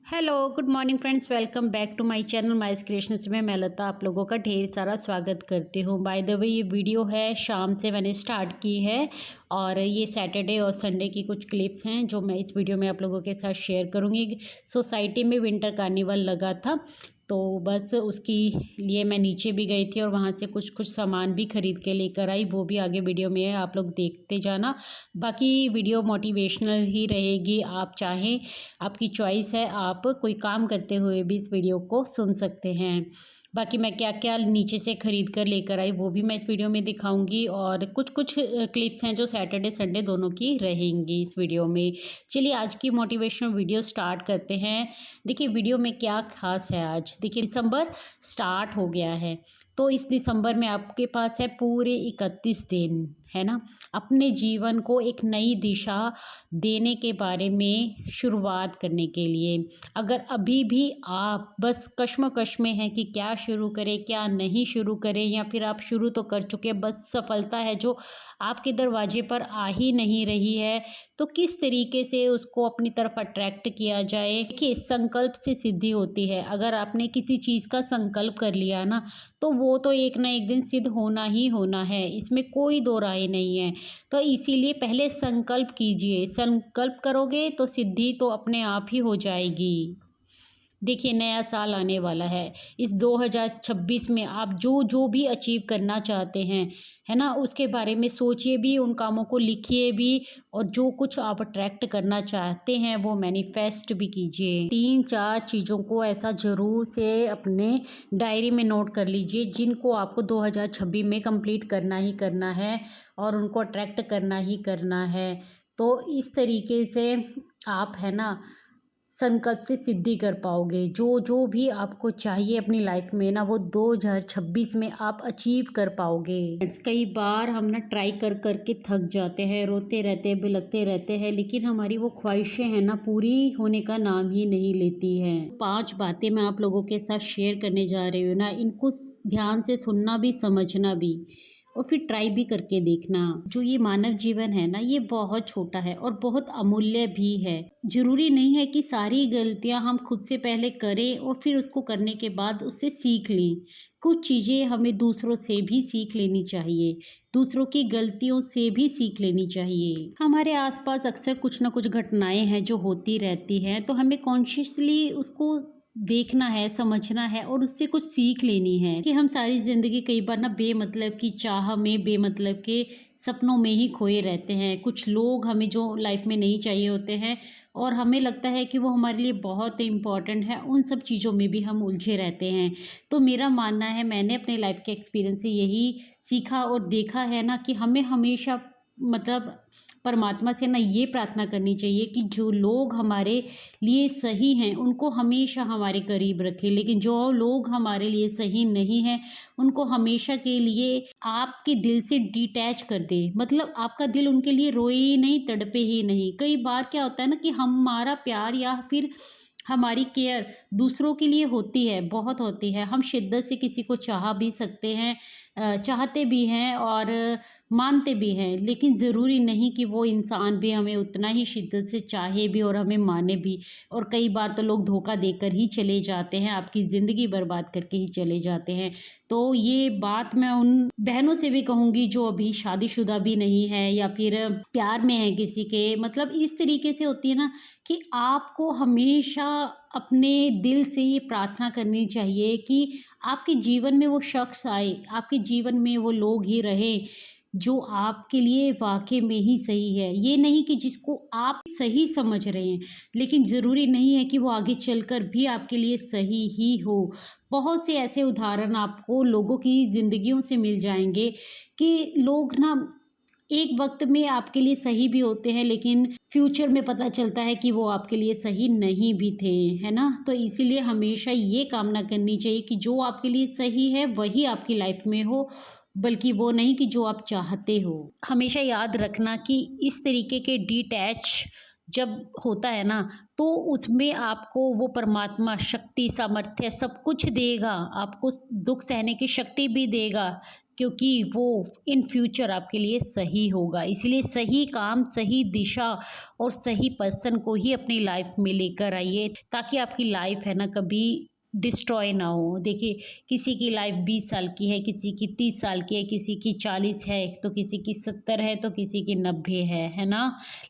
Hello good morning friends, welcome back to my channel Mice Creations में मैं लता आप लोगों का ढेर सारा स्वागत करती हूँ। बाय द वे ये वीडियो है शाम से मैंने स्टार्ट की है और ये सैटरडे और संडे की कुछ क्लिप्स हैं जो मैं इस वीडियो में आप लोगों के साथ शेयर करूँगी। सोसाइटी में विंटर कार्निवल लगा था तो बस उसकी लिए मैं नीचे भी गई थी और वहाँ से कुछ सामान भी ख़रीद के लेकर आई, वो भी आगे वीडियो में है, आप लोग देखते जाना। बाकी वीडियो मोटिवेशनल ही रहेगी, आप चाहें आपकी चॉइस है, आप कोई काम करते हुए भी इस वीडियो को सुन सकते हैं। बाकी मैं क्या क्या नीचे से ख़रीद कर लेकर आई वो भी मैं इस वीडियो में दिखाऊंगी और कुछ क्लिप्स हैं जो सैटरडे संडे दोनों की रहेंगी इस वीडियो में। चलिए आज की मोटिवेशनल वीडियो स्टार्ट करते हैं। देखिए वीडियो में क्या खास है, आज देखिए दिसंबर स्टार्ट हो गया है तो इस दिसंबर में आपके पास है पूरे 31 दिन, है ना, अपने जीवन को एक नई दिशा देने के बारे में शुरुआत करने के लिए। अगर अभी भी आप बस कश्मकश में हैं कि क्या शुरू करें क्या नहीं शुरू करें, या फिर आप शुरू तो कर चुके हैं बस सफलता है जो आपके दरवाजे पर आ ही नहीं रही है, तो किस तरीके से उसको अपनी तरफ अट्रैक्ट किया जाए। कि संकल्प से सिद्धि होती है। अगर आपने किसी चीज़ का संकल्प कर लिया ना तो वो तो एक ना एक दिन सिद्ध होना ही होना है, इसमें कोई दो राय नहीं है। तो इसीलिए पहले संकल्प कीजिए, संकल्प करोगे तो सिद्धि तो अपने आप ही हो जाएगी। देखिए नया साल आने वाला है, इस 2026 में आप जो जो भी अचीव करना चाहते हैं, है ना, उसके बारे में सोचिए भी, उन कामों को लिखिए भी और जो कुछ आप अट्रैक्ट करना चाहते हैं वो मैनिफेस्ट भी कीजिए। 3-4 चीज़ों को ऐसा ज़रूर से अपने डायरी में नोट कर लीजिए जिनको आपको 2026 में कंप्लीट करना ही करना है और उनको अट्रैक्ट करना ही करना है। तो इस तरीके से आप, है ना, संकल्प से सिद्धि कर पाओगे। जो जो भी आपको चाहिए अपनी लाइफ में ना वो 2026 में आप अचीव कर पाओगे। कई बार हम ना ट्राई कर कर के थक जाते हैं, रोते रहते हैं, बिलखते रहते हैं, लेकिन हमारी वो ख्वाहिशें हैं ना पूरी होने का नाम ही नहीं लेती हैं। 5 बातें मैं आप लोगों के साथ शेयर करने जा रही हूँ ना, इनको ध्यान से सुनना भी समझना भी और फिर ट्राई भी करके देखना। जो ये मानव जीवन है ना ये बहुत छोटा है और बहुत अमूल्य भी है। जरूरी नहीं है कि सारी गलतियां हम खुद से पहले करें और फिर उसको करने के बाद उससे सीख लें। कुछ चीज़ें हमें दूसरों से भी सीख लेनी चाहिए, दूसरों की गलतियों से भी सीख लेनी चाहिए। हमारे आसपास अक्सर कुछ ना कुछ घटनाएं हैं जो होती रहती हैं, तो हमें कॉन्शियसली उसको देखना है, समझना है और उससे कुछ सीख लेनी है। कि हम सारी ज़िंदगी कई बार ना बेमतलब की चाह में, बेमतलब के सपनों में ही खोए रहते हैं। कुछ लोग हमें जो लाइफ में नहीं चाहिए होते हैं और हमें लगता है कि वो हमारे लिए बहुत इम्पॉर्टेंट है, उन सब चीज़ों में भी हम उलझे रहते हैं। तो मेरा मानना है, मैंने अपने लाइफ के एक्सपीरियंस से यही सीखा और देखा है ना कि हमें हमेशा मतलब परमात्मा से ना ये प्रार्थना करनी चाहिए कि जो लोग हमारे लिए सही हैं उनको हमेशा हमारे करीब रखें, लेकिन जो लोग हमारे लिए सही नहीं हैं उनको हमेशा के लिए आपके दिल से डिटैच कर दे। मतलब आपका दिल उनके लिए रोए ही नहीं, तड़पे ही नहीं। कई बार क्या होता है ना कि हमारा प्यार या फिर हमारी केयर दूसरों के लिए होती है, बहुत होती है। हम शिद्दत से किसी को चाह भी सकते हैं, चाहते भी हैं और मानते भी हैं, लेकिन ज़रूरी नहीं कि वो इंसान भी हमें उतना ही शिद्दत से चाहे भी और हमें माने भी। और कई बार तो लोग धोखा देकर ही चले जाते हैं, आपकी ज़िंदगी बर्बाद करके ही चले जाते हैं। तो ये बात मैं उन बहनों से भी कहूँगी जो अभी शादीशुदा भी नहीं है या फिर प्यार में है किसी के, मतलब इस तरीके से होती है ना कि आपको हमेशा अपने दिल से ये प्रार्थना करनी चाहिए कि आपके जीवन में वो शख्स आए, आपके जीवन में वो लोग ही रहे जो आपके लिए वाकई में ही सही है। ये नहीं कि जिसको आप सही समझ रहे हैं, लेकिन ज़रूरी नहीं है कि वो आगे चलकर भी आपके लिए सही ही हो। बहुत से ऐसे उदाहरण आपको लोगों की ज़िंदगियों से मिल जाएंगे कि लोग ना एक वक्त में आपके लिए सही भी होते हैं, लेकिन फ्यूचर में पता चलता है कि वो आपके लिए सही नहीं भी थे, है ना। तो इसीलिए हमेशा ये कामना करनी चाहिए कि जो आपके लिए सही है वही आपकी लाइफ में हो, बल्कि वो नहीं कि जो आप चाहते हो। हमेशा याद रखना कि इस तरीके के डिटैच जब होता है ना, तो उसमें आपको वो परमात्मा शक्ति, सामर्थ्य सब कुछ देगा, आपको दुख सहने की शक्ति भी देगा, क्योंकि वो इन फ्यूचर आपके लिए सही होगा। इसीलिए सही काम, सही दिशा और सही पर्सन को ही अपनी लाइफ में लेकर आइए, ताकि आपकी लाइफ है ना कभी डिस्ट्रॉय ना हो। देखिए, किसी की लाइफ 20 साल की है, किसी की 30 साल की है, किसी की 40 है, तो किसी की 70 है, तो किसी की 90 है ना?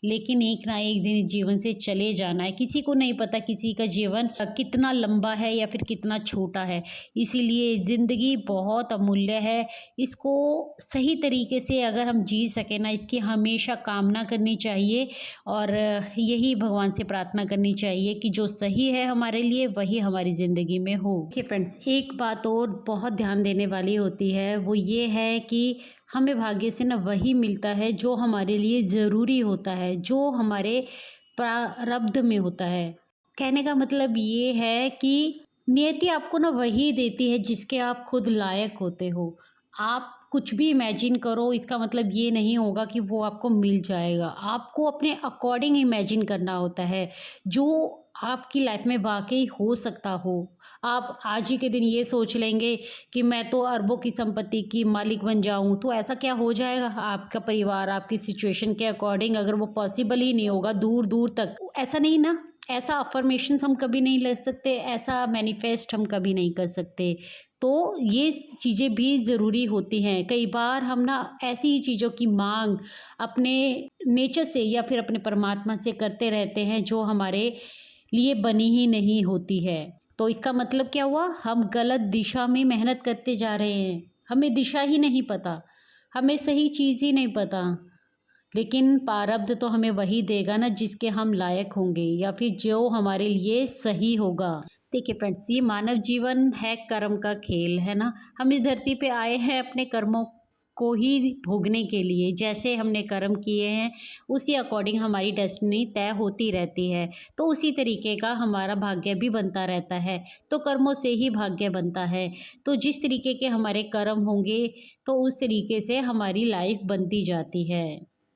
लेकिन एक ना एक दिन जीवन से चले जाना है। किसी को नहीं पता किसी का जीवन कितना लंबा है या फिर कितना छोटा है। इसीलिए ज़िंदगी बहुत अमूल्य है। इसको सही तरीके से अगर हम जी सकें ना, इसकी हमेशा कामना करनी चाहिए और यही भगवान से प्रार्थना करनी चाहिए कि जो सही है हमारे लिए वही हमारी ज़िंदगी में हो। ओके फ्रेंड्स, एक बात और बहुत ध्यान देने वाली होती है, वो ये है कि हमें भाग्य से ना वही मिलता है जो हमारे लिए ज़रूरी होता है, जो हमारे प्रारब्ध में होता है। कहने का मतलब ये है कि नियति आपको ना वही देती है जिसके आप खुद लायक होते हो। आप कुछ भी इमेजिन करो, इसका मतलब ये नहीं होगा कि वो आपको मिल जाएगा। आपको अपने अकॉर्डिंग इमेजिन करना होता है, जो आपकी लाइफ में वाक़ई हो सकता हो। आप आज ही के दिन ये सोच लेंगे कि मैं तो अरबों की संपत्ति की मालिक बन जाऊँ, तो ऐसा क्या हो जाएगा? आपका परिवार आपकी सिचुएशन के अकॉर्डिंग अगर वो पॉसिबल ही नहीं होगा दूर-दूर तक, ऐसा नहीं ना? ऐसा अफ़र्मेशंस हम कभी नहीं ले सकते, ऐसा मैनिफेस्ट हम कभी नहीं कर सकते। तो ये चीज़ें भी ज़रूरी होती हैं। कई बार हम ना ऐसी ही चीज़ों की माँग अपने नेचर से या फिर अपने परमात्मा से करते रहते हैं जो हमारे लिए बनी ही नहीं होती है। तो इसका मतलब क्या हुआ? हम गलत दिशा में मेहनत करते जा रहे हैं। हमें दिशा ही नहीं पता, हमें सही चीज़ ही नहीं पता। लेकिन प्रारब्ध तो हमें वही देगा ना जिसके हम लायक होंगे या फिर जो हमारे लिए सही होगा। देखिए फ्रेंड्स, ये मानव जीवन है कर्म का खेल, है ना? हम इस धरती पे आए हैं अपने कर्मों को ही भोगने के लिए। जैसे हमने कर्म किए हैं उसी अकॉर्डिंग हमारी डेस्टिनी तय होती रहती है। तो उसी तरीके का हमारा भाग्य भी बनता रहता है। तो कर्मों से ही भाग्य बनता है। तो जिस तरीके के हमारे कर्म होंगे तो उस तरीके से हमारी लाइफ बनती जाती है।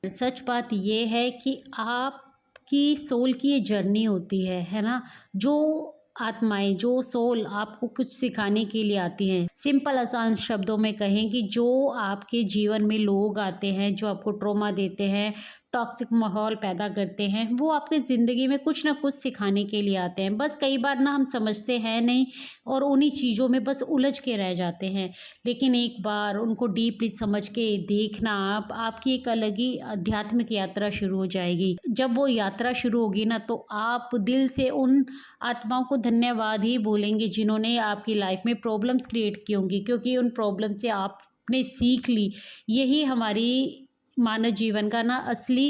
सच बात ये है कि आपकी सोल की ये जर्नी होती है ना? जो आत्माएँ, जो सोल आपको कुछ सिखाने के लिए आती हैं। सिंपल आसान शब्दों में कहें कि जो आपके जीवन में लोग आते हैं, जो आपको ट्रॉमा देते हैं, टॉक्सिक माहौल पैदा करते हैं, वो आपकी ज़िंदगी में कुछ ना कुछ सिखाने के लिए आते हैं। बस कई बार ना हम समझते हैं नहीं और उन्हीं चीज़ों में बस उलझ के रह जाते हैं। लेकिन एक बार उनको डीपली समझ के देखना, आपकी एक अलग ही आध्यात्मिक यात्रा शुरू हो जाएगी। जब वो यात्रा शुरू होगी ना, तो आप दिल से उन आत्माओं को धन्यवाद ही बोलेंगे जिन्होंने आपकी लाइफ में प्रॉब्लम्स क्रिएट की होंगी, क्योंकि उन प्रॉब्लम से आपने सीख ली। यही हमारी मानव जीवन का ना असली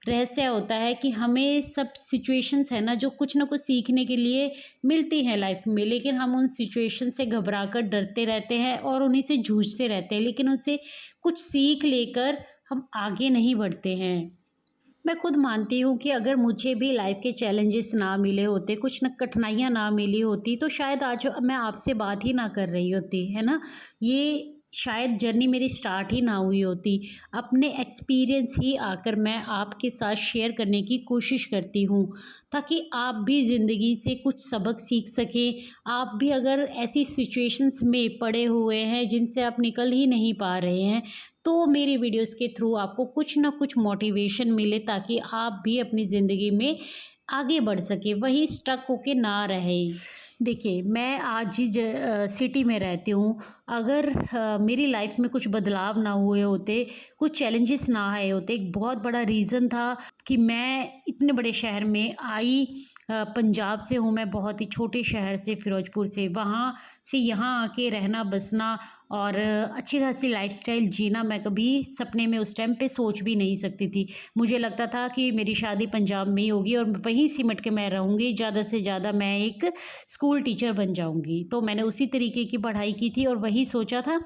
रहस्य होता है कि हमें सब सिचुएशंस है ना जो कुछ ना कुछ सीखने के लिए मिलती हैं लाइफ में, लेकिन हम उन सिचुएशन से घबराकर डरते रहते हैं और उन्हीं से जूझते रहते हैं, लेकिन उससे कुछ सीख लेकर हम आगे नहीं बढ़ते हैं। मैं खुद मानती हूँ कि अगर मुझे भी लाइफ के चैलेंजेस ना मिले होते, कुछ न कठिनाइयाँ ना मिली होती, तो शायद आज मैं आपसे बात ही ना कर रही होती, है ना? ये शायद जर्नी मेरी स्टार्ट ही ना हुई होती। अपने एक्सपीरियंस ही आकर मैं आपके साथ शेयर करने की कोशिश करती हूँ, ताकि आप भी ज़िंदगी से कुछ सबक सीख सकें। आप भी अगर ऐसी सिचुएशंस में पड़े हुए हैं जिनसे आप निकल ही नहीं पा रहे हैं, तो मेरी वीडियोस के थ्रू आपको कुछ ना कुछ मोटिवेशन मिले, ताकि आप भी अपनी ज़िंदगी में आगे बढ़ सकें, वहीं स्टक होके ना रहें। देखिए, मैं आज जिस सिटी में रहती हूँ, अगर मेरी लाइफ में कुछ बदलाव ना हुए होते, कुछ चैलेंजेस ना आए होते, एक बहुत बड़ा रीज़न था कि मैं इतने बड़े शहर में आई। पंजाब से हूँ मैं, बहुत ही छोटे शहर से, फ़िरोज़पुर से। वहाँ से यहाँ आके रहना बसना और अच्छी खासी लाइफ़स्टाइल जीना मैं कभी सपने में उस टाइम पे सोच भी नहीं सकती थी। मुझे लगता था कि मेरी शादी पंजाब में ही होगी और वहीं सिमट के मैं रहूँगी, ज़्यादा से ज़्यादा मैं एक स्कूल टीचर बन जाऊँगी। तो मैंने उसी तरीके की पढ़ाई की थी और वही सोचा था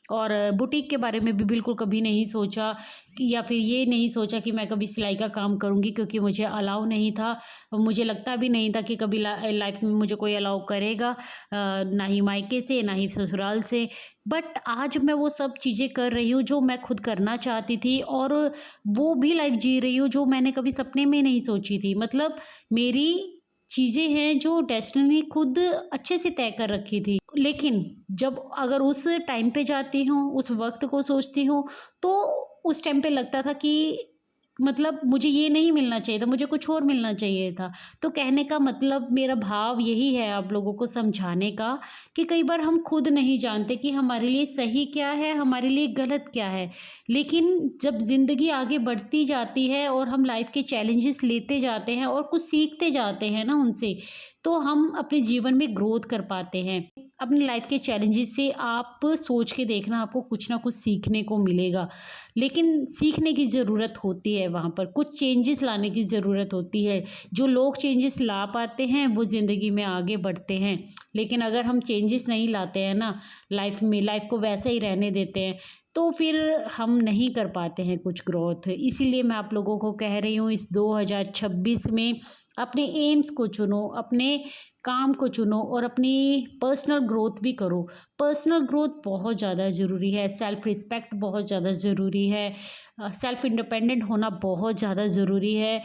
और बुटीक के बारे में भी बिल्कुल कभी नहीं सोचा कि, या फिर ये नहीं सोचा कि मैं कभी सिलाई का काम करूँगी, क्योंकि मुझे अलाउ नहीं था। मुझे लगता भी नहीं था कि कभी लाइफ में मुझे कोई अलाउ करेगा, ना ही मायके से ना ही ससुराल से। बट आज मैं वो सब चीज़ें कर रही हूँ जो मैं खुद करना चाहती थी, और वो भी लाइफ जी रही हूँ जो मैंने कभी सपने में नहीं सोची थी। मतलब मेरी चीज़ें हैं जो डेस्टिनी खुद अच्छे से तय कर रखी थी। लेकिन जब अगर उस टाइम पे जाती हूँ, उस वक़्त को सोचती हूँ, तो उस टाइम पे लगता था कि मतलब मुझे ये नहीं मिलना चाहिए था, मुझे कुछ और मिलना चाहिए था। तो कहने का मतलब, मेरा भाव यही है आप लोगों को समझाने का, कि कई बार हम खुद नहीं जानते कि हमारे लिए सही क्या है, हमारे लिए गलत क्या है। लेकिन जब ज़िंदगी आगे बढ़ती जाती है और हम लाइफ़ के चैलेंजेस लेते जाते हैं और कुछ सीखते जाते हैं ना उनसे, तो हम अपने जीवन में ग्रोथ कर पाते हैं। अपनी लाइफ़ के चैलेंजेस से आप सोच के देखना, आपको कुछ ना कुछ सीखने को मिलेगा। लेकिन सीखने की ज़रूरत होती है, वहाँ पर कुछ चेंजेस लाने की ज़रूरत होती है। जो लोग चेंजेस ला पाते हैं वो ज़िंदगी में आगे बढ़ते हैं। लेकिन अगर हम चेंजेस नहीं लाते हैं ना लाइफ में, लाइफ को वैसे ही रहने देते हैं, तो फिर हम नहीं कर पाते हैं कुछ ग्रोथ। इसीलिए मैं आप लोगों को कह रही हूँ, इस 2026 में अपने एम्स को चुनो, अपने काम को चुनो, और अपनी पर्सनल ग्रोथ भी करो। पर्सनल ग्रोथ बहुत ज़्यादा ज़रूरी है, सेल्फ़ रिस्पेक्ट बहुत ज़्यादा ज़रूरी है, सेल्फ़ इंडिपेंडेंट होना बहुत ज़्यादा ज़रूरी है।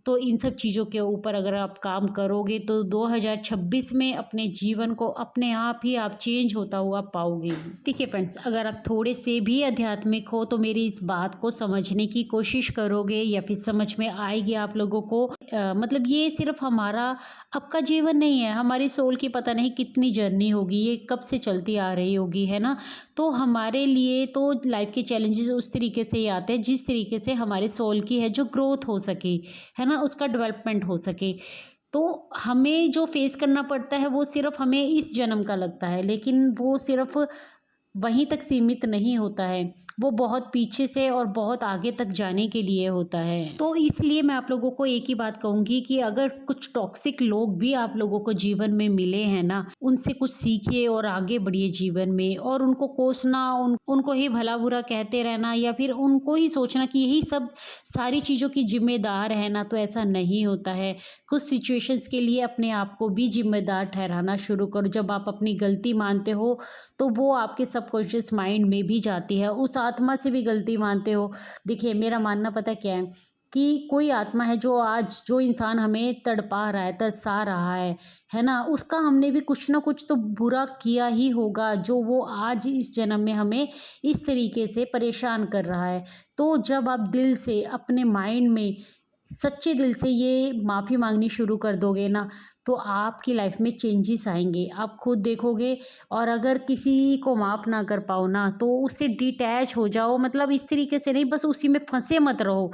तो इन सब चीज़ों के ऊपर अगर आप काम करोगे तो 2026 में अपने जीवन को अपने आप ही आप चेंज होता हुआ पाओगे। ठीक है फ्रेंड्स, अगर आप थोड़े से भी आध्यात्मिक हो तो मेरी इस बात को समझने की कोशिश करोगे, या फिर समझ में आएगी आप लोगों को। मतलब ये सिर्फ हमारा अब का जीवन नहीं है, हमारी सोल की पता नहीं कितनी जर्नी होगी, ये कब से चलती आ रही होगी, है ना। तो हमारे लिए तो लाइफ के चैलेंजेस उस तरीके से ही आते हैं जिस तरीके से हमारे सोल की है जो ग्रोथ हो सके, है ना, उसका डेवलपमेंट हो सके। तो हमें जो फेस करना पड़ता है वो सिर्फ हमें इस जन्म का लगता है, लेकिन वो सिर्फ वहीं तक सीमित नहीं होता है, वो बहुत पीछे से और बहुत आगे तक जाने के लिए होता है। तो इसलिए मैं आप लोगों को एक ही बात कहूँगी कि अगर कुछ टॉक्सिक लोग भी आप लोगों को जीवन में मिले हैं ना, उनसे कुछ सीखिए और आगे बढ़िए जीवन में। और उनको कोसना, उनको ही भला बुरा कहते रहना, या फिर उनको ही सोचना कि यही सब सारी चीज़ों की जिम्मेदार है ना, तो ऐसा नहीं होता है। कुछ सिचुएशंस के लिए अपने आप को भी जिम्मेदार ठहराना शुरू करो। जब आप अपनी गलती मानते हो तो वो आपके सबकॉन्शियस माइंड में भी जाती है, उस आत्मा से भी गलती मानते हो। देखिए, मेरा मानना पता क्या है, कि कोई आत्मा है जो आज जो इंसान हमें तड़पा रहा है, तरसा रहा है ना, उसका हमने भी कुछ ना कुछ तो बुरा किया ही होगा, जो वो आज इस जन्म में हमें इस तरीके से परेशान कर रहा है। तो जब आप दिल से, अपने माइंड में सच्चे दिल से ये माफ़ी मांगनी शुरू कर दोगे ना, तो आपकी लाइफ में चेंजेस आएंगे, आप खुद देखोगे। और अगर किसी को माफ़ ना कर पाओ ना, तो उससे डिटैच हो जाओ। मतलब इस तरीके से नहीं, बस उसी में फंसे मत रहो।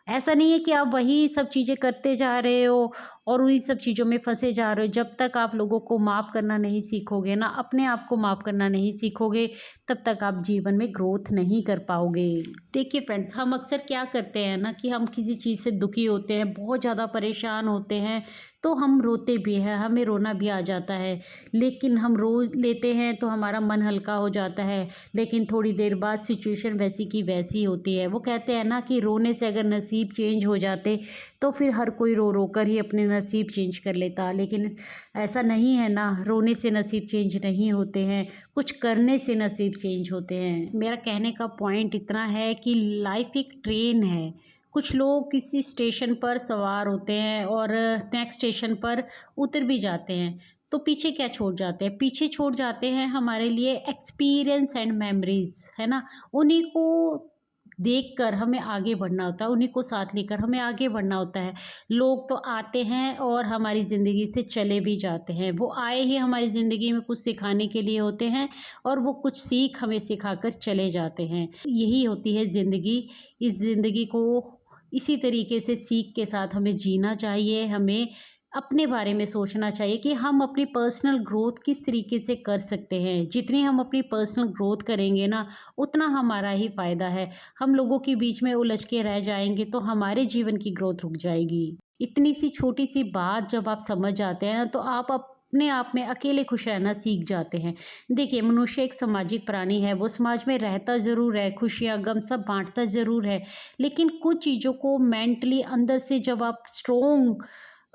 ऐसा नहीं है कि आप वही सब चीज़ें करते जा रहे हो और उन्हीं सब चीज़ों में फंसे जा रहे हो। जब तक आप लोगों को माफ़ करना नहीं सीखोगे ना, अपने आप को माफ़ करना नहीं सीखोगे, तब तक आप जीवन में ग्रोथ नहीं कर पाओगे। देखिए फ्रेंड्स, हम अक्सर क्या करते हैं ना, कि हम किसी चीज़ से दुखी होते हैं, बहुत ज़्यादा परेशान होते हैं, तो हम रोते भी हैं, हमें रोना भी आ जाता है। लेकिन हम रो लेते हैं तो हमारा मन हल्का हो जाता है, लेकिन थोड़ी देर बाद सिचुएशन वैसी की वैसी होती है। वो कहते हैं ना कि रोने से अगर नसीब चेंज हो जाते तो फिर हर कोई रो रो कर ही अपने नसीब चेंज कर लेता। लेकिन ऐसा नहीं है ना, रोने से नसीब चेंज नहीं होते हैं, कुछ करने से नसीब चेंज होते हैं। मेरा कहने का पॉइंट इतना है कि लाइफ एक ट्रेन है। कुछ लोग किसी स्टेशन पर सवार होते हैं और नेक्स्ट स्टेशन पर उतर भी जाते हैं, तो पीछे क्या छोड़ जाते हैं? पीछे छोड़ जाते हैं हमारे लिए एक्सपीरियंस एंड मेमोरीज, है ना। उन्हीं को देखकर हमें आगे बढ़ना होता है, उन्हीं को साथ लेकर हमें आगे बढ़ना होता है। लोग तो आते हैं और हमारी ज़िंदगी से चले भी जाते हैं। वो आए ही हमारी ज़िंदगी में कुछ सिखाने के लिए होते हैं, और वो कुछ सीख हमें सिखाकर चले जाते हैं। यही होती है ज़िंदगी। इस ज़िंदगी को इसी तरीके से सीख के साथ हमें जीना चाहिए। हमें अपने बारे में सोचना चाहिए कि हम अपनी पर्सनल ग्रोथ किस तरीके से कर सकते हैं। जितनी हम अपनी पर्सनल ग्रोथ करेंगे ना, उतना हमारा ही फ़ायदा है। हम लोगों के बीच में उलझ के रह जाएंगे तो हमारे जीवन की ग्रोथ रुक जाएगी। इतनी सी छोटी सी बात जब आप समझ जाते हैं ना, तो आप अपने आप में अकेले खुश रहना सीख जाते हैं। देखिए, मनुष्य एक सामाजिक प्राणी है, वो समाज में रहता ज़रूर है, खुशियाँ, गम सब बाँटता ज़रूर है, लेकिन कुछ चीज़ों को मेंटली अंदर से जब आप स्ट्रॉन्ग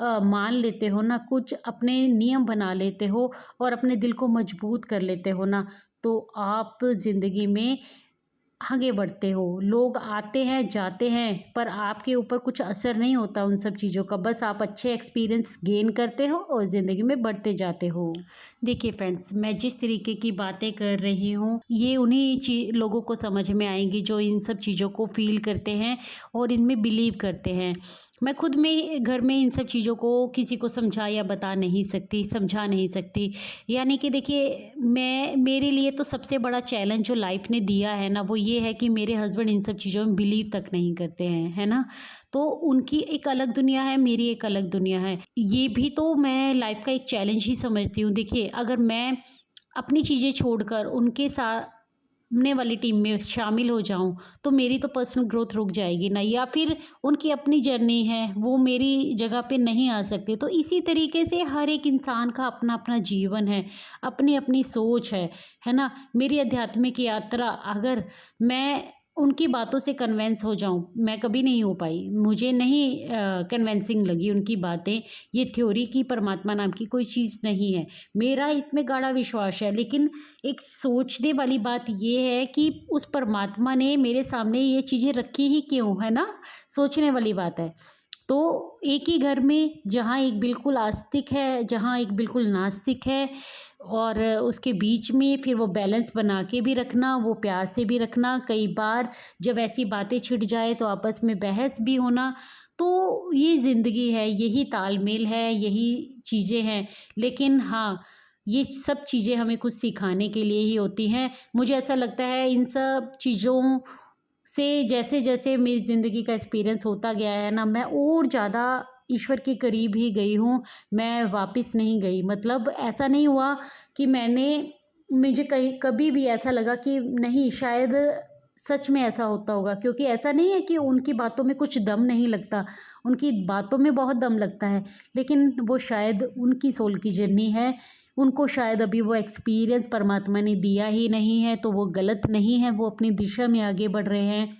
मान लेते हो ना, कुछ अपने नियम बना लेते हो और अपने दिल को मजबूत कर लेते हो ना, तो आप ज़िंदगी में आगे बढ़ते हो। लोग आते हैं, जाते हैं, पर आपके ऊपर कुछ असर नहीं होता उन सब चीज़ों का। बस आप अच्छे एक्सपीरियंस गेन करते हो और ज़िंदगी में बढ़ते जाते हो। देखिए फ्रेंड्स, मैं जिस तरीके की बातें कर रही हूँ, ये उन्हीं लोगों को समझ में आएँगी जो इन सब चीज़ों को फ़ील करते हैं और इनमें बिलीव करते हैं। मैं खुद में घर में इन सब चीज़ों को किसी को समझा या बता नहीं सकती, समझा नहीं सकती। यानी कि देखिए, मेरे लिए तो सबसे बड़ा चैलेंज जो लाइफ ने दिया है ना, वो ये है कि मेरे हस्बैंड इन सब चीज़ों में बिलीव तक नहीं करते हैं, है ना? तो उनकी एक अलग दुनिया है, मेरी एक अलग दुनिया है। ये भी तो मैं लाइफ का एक चैलेंज ही समझती हूँ। देखिए, अगर मैं अपनी चीज़ें छोड़कर उनके सामने वाली टीम में शामिल हो जाऊँ, तो मेरी तो पर्सनल ग्रोथ रुक जाएगी ना, या फिर उनकी अपनी जर्नी है, वो मेरी जगह पे नहीं आ सकते। तो इसी तरीके से हर एक इंसान का अपना-अपना जीवन है, अपनी-अपनी सोच है ना? मेरी आध्यात्मिक यात्रा, अगर मैं उनकी बातों से कन्विंस हो जाऊँ, मैं कभी नहीं हो पाई। मुझे नहीं कन्विंसिंग लगी उनकी बातें। ये थ्योरी की परमात्मा नाम की कोई चीज़ नहीं है। मेरा इसमें गाढ़ा विश्वास है, लेकिन एक सोचने वाली बात ये है कि उस परमात्मा ने मेरे सामने ये चीज़ें रखी ही क्यों, है ना? सोचने वाली बात है। तो एक ही घर में जहाँ एक बिल्कुल आस्तिक है, जहाँ एक बिल्कुल नास्तिक है, और उसके बीच में फिर वो बैलेंस बना के भी रखना, वो प्यार से भी रखना। कई बार जब ऐसी बातें छिड़ जाए तो आपस में बहस भी होना। तो ये ज़िंदगी है, यही तालमेल है, यही चीज़ें हैं। लेकिन हाँ, ये सब चीज़ें हमें कुछ सिखाने के लिए ही होती हैं। मुझे ऐसा लगता है इन सब चीज़ों से जैसे-जैसे मेरी ज़िंदगी का एक्सपीरियंस होता गया है ना, मैं और ज़्यादा ईश्वर के करीब ही गई हूँ, मैं वापस नहीं गई। मतलब ऐसा नहीं हुआ कि मुझे कहीं कभी भी ऐसा लगा कि नहीं, शायद सच में ऐसा होता होगा, क्योंकि ऐसा नहीं है कि उनकी बातों में कुछ दम नहीं लगता, उनकी बातों में बहुत दम लगता है, लेकिन वो शायद उनकी सोल की जर्नी है, उनको शायद अभी वो एक्सपीरियंस परमात्मा ने दिया ही नहीं है, तो वो गलत नहीं है, वो अपनी दिशा में आगे बढ़ रहे हैं।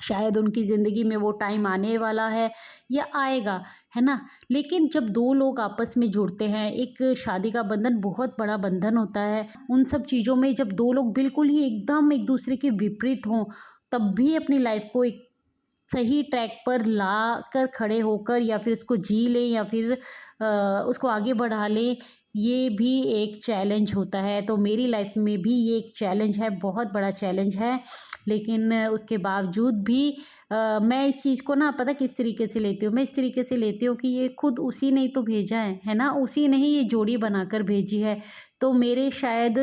शायद उनकी ज़िंदगी में वो टाइम आने वाला है या आएगा, है ना? लेकिन जब 2 लोग आपस में जुड़ते हैं, एक शादी का बंधन बहुत बड़ा बंधन होता है। उन सब चीज़ों में जब 2 लोग बिल्कुल ही एकदम एक-दूसरे के विपरीत हों, तब भी अपनी लाइफ़ को एक सही ट्रैक पर लाकर खड़े होकर या फिर उसको जी लें या फिर उसको आगे बढ़ा लें, ये भी एक चैलेंज होता है। तो मेरी लाइफ़ में भी ये एक चैलेंज है, बहुत बड़ा चैलेंज है। लेकिन उसके बावजूद भी मैं इस चीज़ को ना, पता किस तरीके से लेती हूँ? मैं इस तरीके से लेती हूँ कि ये खुद उसी ने ही तो भेजा है ना? उसी ने ही ये जोड़ी बनाकर भेजी है। तो मेरे शायद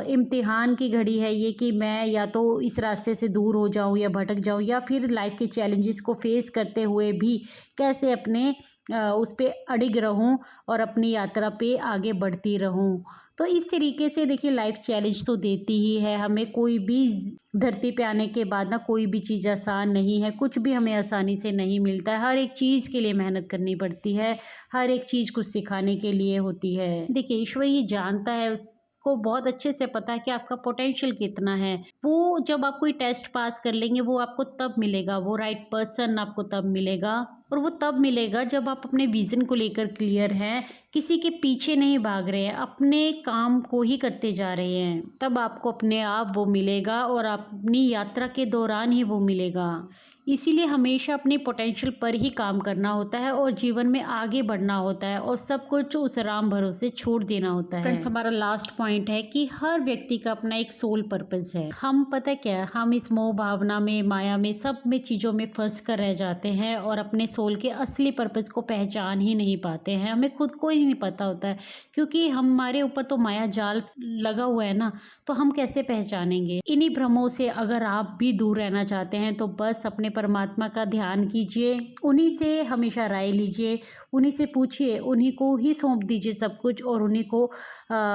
इम्तिहान की घड़ी है ये कि मैं या तो इस रास्ते से दूर हो जाऊँ या भटक जाऊँ, या फिर लाइफ़ के चैलेंजेस को फ़ेस करते हुए भी कैसे अपने उस पे अडिग रहूँ और अपनी यात्रा पे आगे बढ़ती रहूँ। तो इस तरीके से देखिए, लाइफ चैलेंज तो देती ही है हमें। कोई भी धरती पे आने के बाद ना, कोई भी चीज़ आसान नहीं है, कुछ भी हमें आसानी से नहीं मिलता है। हर एक चीज़ के लिए मेहनत करनी पड़ती है, हर एक चीज़ कुछ सिखाने के लिए होती है। देखिए, ईश्वर ये जानता है, उसको बहुत अच्छे से पता है कि आपका पोटेंशियल कितना है। वो जब आप कोई टेस्ट पास कर लेंगे, वो आपको तब मिलेगा, वो राइट पर्सन आपको तब मिलेगा, और वो तब मिलेगा जब आप अपने विज़न को लेकर क्लियर हैं, किसी के पीछे नहीं भाग रहे हैं, अपने काम को ही करते जा रहे हैं। तब आपको अपने आप वो मिलेगा और अपनी यात्रा के दौरान ही वो मिलेगा। इसीलिए हमेशा अपने पोटेंशियल पर ही काम करना होता है और जीवन में आगे बढ़ना होता है, और सब कुछ उस राम भरोसे छोड़ देना होता है। फ्रेंड्स, हमारा लास्ट पॉइंट है कि हर व्यक्ति का अपना एक सोल पर्पस है। हम, पता क्या है, हम इस मोह भावना में, माया में, सब में चीज़ों में फंस कर रह जाते हैं और अपने सोल के असली पर्पस को पहचान ही नहीं पाते हैं। हमें खुद को ही नहीं पता होता है, क्योंकि हमारे ऊपर तो माया जाल लगा हुआ है ना, तो हम कैसे पहचानेंगे? इन्हीं भ्रमों से अगर आप भी दूर रहना चाहते हैं, तो बस अपने परमात्मा का ध्यान कीजिए, उन्हीं से हमेशा राय लीजिए, उन्हीं से पूछिए, उन्हीं को ही सौंप दीजिए सब कुछ और उन्हीं को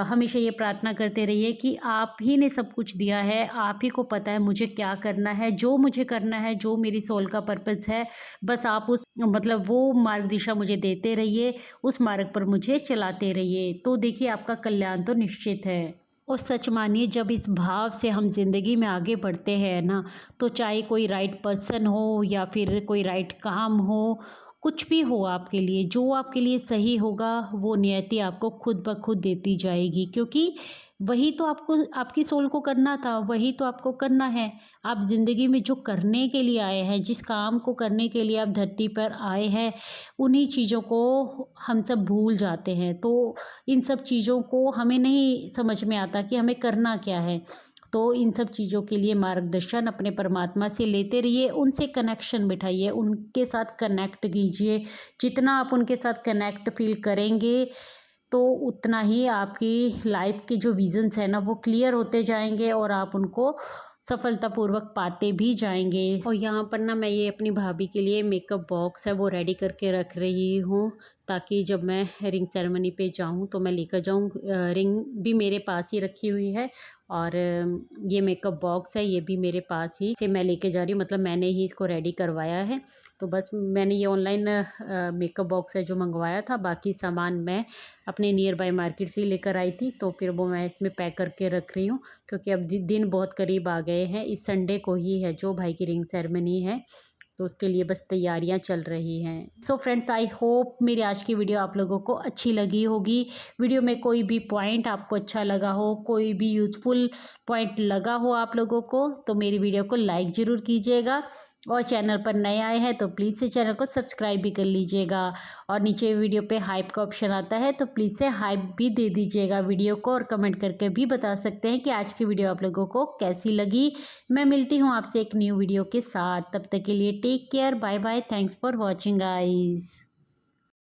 हमेशा ये प्रार्थना करते रहिए कि आप ही ने सब कुछ दिया है, आप ही को पता है मुझे क्या करना है, जो मुझे करना है, जो मेरी सोल का पर्पज़ है, बस आप उस मतलब वो मार्ग दिशा मुझे देते रहिए, उस मार्ग पर मुझे चलाते रहिए। तो देखिए आपका कल्याण तो निश्चित है। और सच मानिए जब इस भाव से हम ज़िंदगी में आगे बढ़ते हैं ना, तो चाहे कोई राइट पर्सन हो या फिर कोई राइट काम हो, कुछ भी हो आपके लिए, जो आपके लिए सही होगा वो नियति आपको खुद ब खुद देती जाएगी, क्योंकि वही तो आपको आपकी सोल को करना था, वही तो आपको करना है। आप ज़िंदगी में जो करने के लिए आए हैं, जिस काम को करने के लिए आप धरती पर आए हैं, उन्हीं चीज़ों को हम सब भूल जाते हैं। तो इन सब चीज़ों को हमें नहीं समझ में आता कि हमें करना क्या है। तो इन सब चीज़ों के लिए मार्गदर्शन अपने परमात्मा से लेते रहिए, उनसे कनेक्शन बिठाइए, उनके साथ कनेक्ट कीजिए। जितना आप उनके साथ कनेक्ट फ़ील करेंगे, तो उतना ही आपकी लाइफ के जो विज़न्स हैं ना वो क्लियर होते जाएंगे और आप उनको सफलतापूर्वक पाते भी जाएंगे। और यहाँ पर ना मैं ये अपनी भाभी के लिए मेकअप बॉक्स है वो रेडी करके रख रही हूँ, ताकि जब मैं रिंग सेरेमनी पे जाऊँ तो मैं लेकर जाऊँ। रिंग भी मेरे पास ही रखी हुई है और ये मेकअप बॉक्स है ये भी मेरे पास ही से मैं लेके जा रही हूँ, मतलब मैंने ही इसको रेडी करवाया है। तो बस मैंने ये ऑनलाइन मेकअप बॉक्स है जो मंगवाया था, बाकी सामान मैं अपने नियर बाय मार्केट से ही लेकर आई थी। तो फिर वो मैं इसमें पैक करके रख रही हूँ, क्योंकि अब दिन बहुत करीब आ गए हैं। इस संडे को ही है जो भाई की रिंग सेरेमनी है, तो उसके लिए बस तैयारियां चल रही हैं। सो फ्रेंड्स, आई होप मेरी आज की वीडियो आप लोगों को अच्छी लगी होगी। वीडियो में कोई भी पॉइंट आपको अच्छा लगा हो, कोई भी यूज़फुल पॉइंट लगा हो आप लोगों को, तो मेरी वीडियो को लाइक ज़रूर कीजिएगा। और चैनल पर नए आए हैं तो प्लीज़ से चैनल को सब्सक्राइब भी कर लीजिएगा। और नीचे वीडियो पे हाइप का ऑप्शन आता है तो प्लीज़ से हाइप भी दे दीजिएगा वीडियो को, और कमेंट करके भी बता सकते हैं कि आज की वीडियो आप लोगों को कैसी लगी। मैं मिलती हूँ आपसे एक न्यू वीडियो के साथ, तब तक के लिए take care, bye bye, thanks for watching guys.